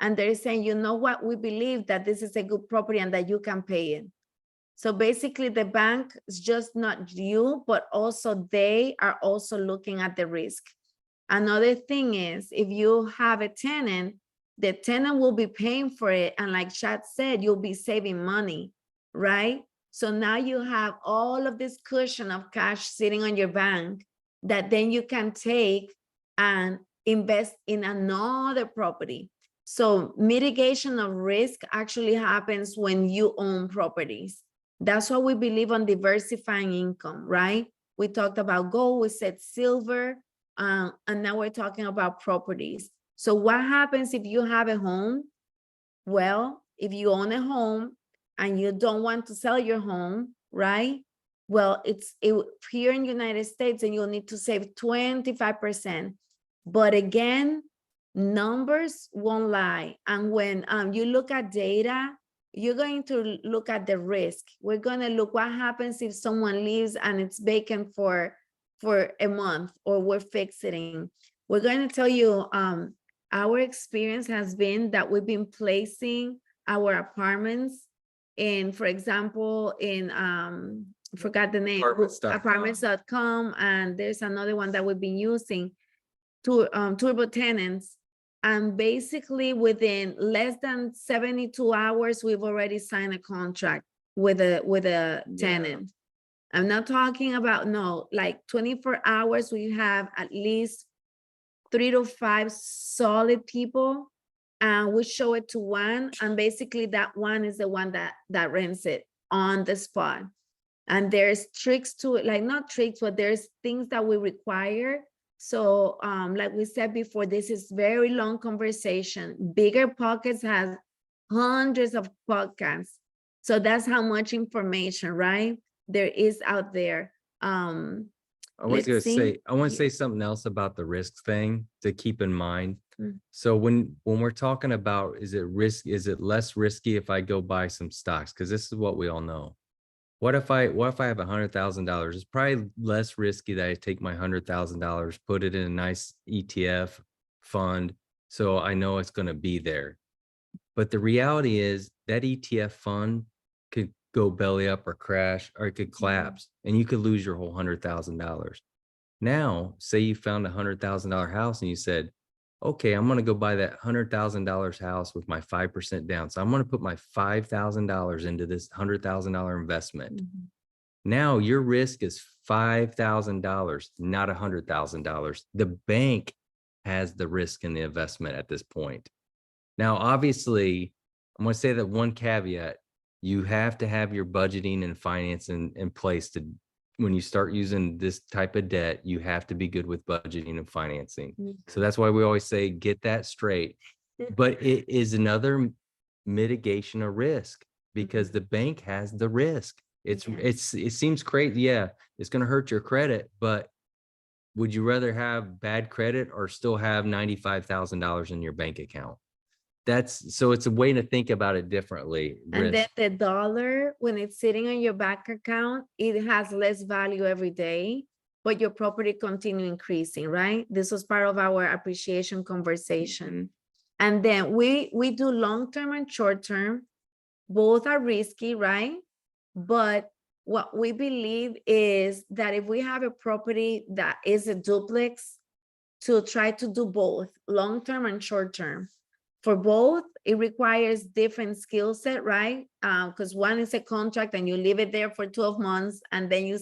and they're saying, you know what, we believe that this is a good property and that you can pay it. So basically the bank is just not you, but also they are also looking at the risk. Another thing is, if you have a tenant, the tenant will be paying for it. And like Chad said, you'll be saving money, right? So now you have all of this cushion of cash sitting on your bank that then you can take and invest in another property. So mitigation of risk actually happens when you own properties. That's why we believe on diversifying income, right? we talked about gold, we said silver, and now we're talking about properties. So what happens if you have a home? Well, if you own a home and you don't want to sell your home, right? Well, here in the United States, and you'll need to save 25%. But again, numbers won't lie. And when you look at data, you're going to look at the risk. We're going to look what happens if someone leaves and it's vacant for a month, or we're fixing. We're going to tell you, our experience has been that we've been placing our apartments in, for example, in forgot the name, apartments.com, and there's another one that we've been using, Turbo Tenants. And basically within less than 72 hours, we've already signed a contract with a tenant. I'm not talking about, no, like 24 hours, we have at least 3 to 5 solid people, and we show it to one, and basically that one is the one that rents it on the spot. And there's tricks to it, like not tricks, but there's things that we require. So like we said before, this is very long conversation. Bigger Pockets has hundreds of podcasts. So that's how much information, right, there is out there. I want to say something else about the risk thing to keep in mind. So when we're talking about, is it less risky if I go buy some stocks? Because this is what we all know. What if I have $100,000? It's probably less risky that I take my $100,000, put it in a nice ETF fund, so I know it's going to be there. But the reality is that ETF fund could go belly up or crash, or it could collapse, and you could lose your whole $100,000. Now, say you found a $100,000 house and you said, okay, I'm going to go buy that $100,000 house with my 5% down. So I'm going to put my $5,000 into this $100,000 investment. Now your risk is $5,000, not $100,000. The bank has the risk in the investment at this point. Now, obviously, I'm going to say that one caveat: you have to have your budgeting and finance in place to, when you start using this type of debt, you have to be good with budgeting and financing. So that's why we always say, get that straight. But it is another mitigation of risk, because the bank has the risk. It seems crazy. Yeah, it's going to hurt your credit, but would you rather have bad credit or still have $95,000 in your bank account? So it's a way to think about it differently. And then the dollar, when it's sitting on your bank account, it has less value every day, but your property continue increasing, right? This was part of our appreciation conversation. And then we do long-term and short-term. Both are risky, right? But what we believe is that if we have a property that is a duplex, to try to do both long-term and short-term. For both, it requires different skill set, right? Because one is a contract and you leave it there for 12 months, and then you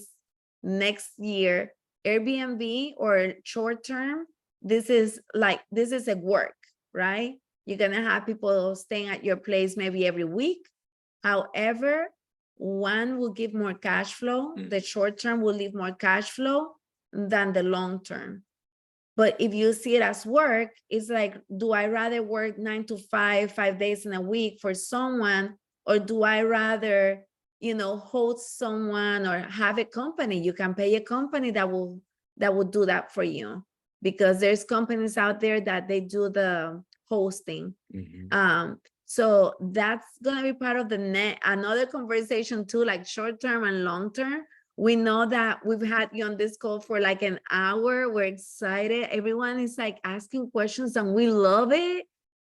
next year, Airbnb or short term, this is a work, right? You're gonna have people staying at your place maybe every week. However, one will give more cash flow. The short term will leave more cash flow than the long term. But if you see it as work, it's like, do I rather work 9 to 5, 5 days in a week for someone, or do I rather, host someone or have a company? You can pay a company that will do that for you, because there's companies out there that they do the hosting. So that's gonna be part of another conversation too, like short term and long term. We know that we've had you on this call for like an hour. We're excited. Everyone is like asking questions and we love it.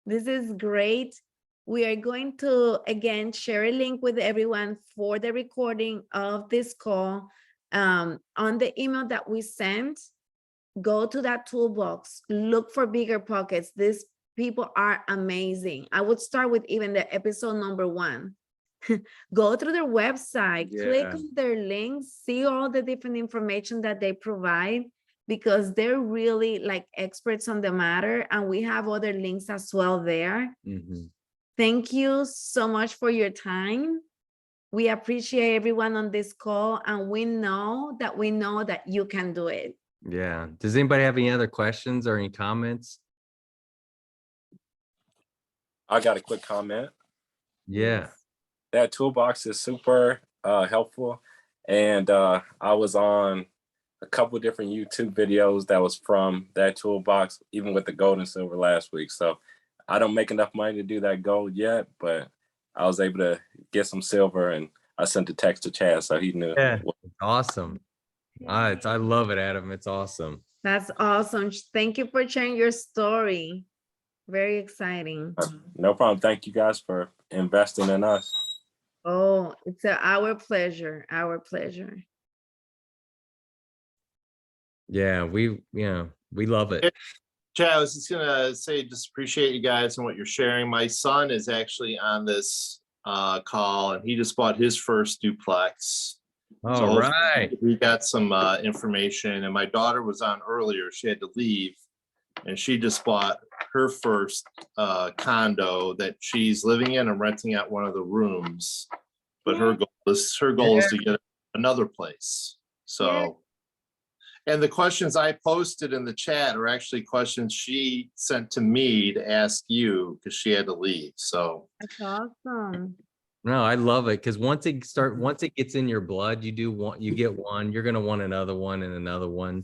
This is great. We are going to, again, share a link with everyone for the recording of this call. On the email that we sent, go to that toolbox, look for Bigger Pockets. These people are amazing. I would start with even the episode number 1. Go through their website, click on their links, see all the different information that they provide, because they're really like experts on the matter. And we have other links as well there. Thank you so much for your time. We appreciate everyone on this call, and we know that you can do it. Yeah. Does anybody have any other questions or any comments? I got a quick comment. Yeah. That toolbox is super helpful. And I was on a couple different YouTube videos that was from that toolbox, even with the gold and silver last week. So I don't make enough money to do that gold yet, but I was able to get some silver, and I sent a text to Chad so he knew. Yeah. It's awesome. I love it, Adam. It's awesome. That's awesome. Thank you for sharing your story. Very exciting. No problem. Thank you guys for investing in us. Oh, it's our pleasure. Our pleasure. Yeah, we love it. Chad, I was just gonna say, just appreciate you guys and what you're sharing. My son is actually on this call, and he just bought his first duplex. So All right. we got some information, and my daughter was on earlier. She had to leave, and she just bought her first condo that she's living in and renting out one of the rooms. But her goal is to get another place. So. And the questions I posted in the chat are actually questions she sent to me to ask you because she had to leave. So That's awesome. No, I love it because once it gets in your blood, you get one, you're gonna want another one and another one,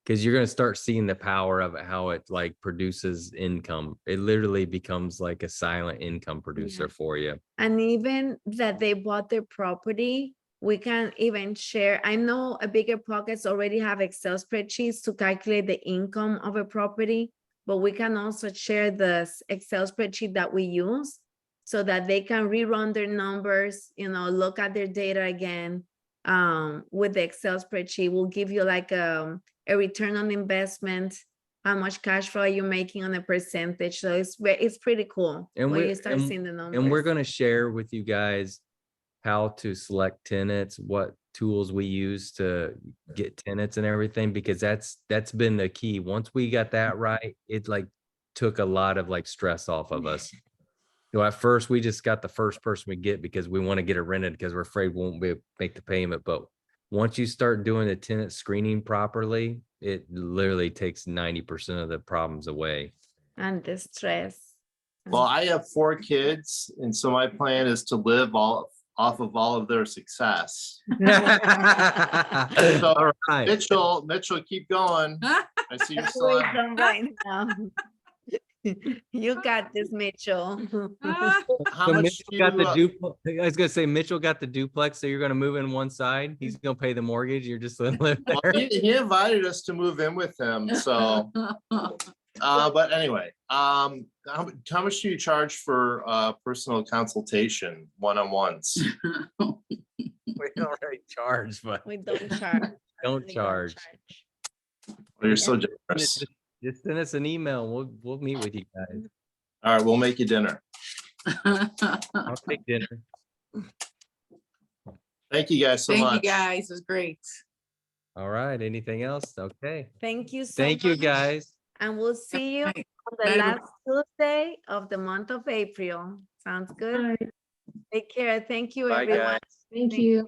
because you're gonna start seeing the power of it, how it like produces income. It literally becomes like a silent income producer for you. And even that they bought their property, we can even share. I know a Bigger Pockets already have Excel spreadsheets to calculate the income of a property, but we can also share the Excel spreadsheet that we use so that they can rerun their numbers, look at their data again. With the Excel spreadsheet, we'll give you like a return on investment, how much cash flow are you making on a percentage. So it's pretty cool when you start seeing the numbers. And we're gonna share with you guys how to select tenants, what tools we use to get tenants and everything, because that's been the key. Once we got that right, it like took a lot of like stress off of us. So at first we just got the first person we get because we want to get it rented because we're afraid we won't be able to make the payment. But once you start doing the tenant screening properly, it literally takes 90% of the problems away. And the stress. well, I have 4 kids, and so my plan is to live off of all of their success. All right. Mitchell, keep going. I see your Wait, son. don't right now. You got this, Mitchell. How So much Mitchell do got the you, duplex. I was gonna say Mitchell got the duplex, so you're gonna move in one side. He's gonna pay the mortgage. You're just gonna live well, there. he invited us to move in with him, so. But anyway, how much do you charge for personal consultation, one-on-ones? We already charge, but We don't charge. don't We charge. Well, you're so generous. Just send us an email. We'll meet with you guys. All right, we'll make you dinner. I'll take dinner. Thank you guys so Thank much. you guys, it was great. All right. Anything else? Okay. Thank you so Thank you, much. guys. And we'll see you Bye. on the Bye, last Tuesday of the month of April. Sounds good? Take care. Thank you, Bye, everyone. guys. Thank you.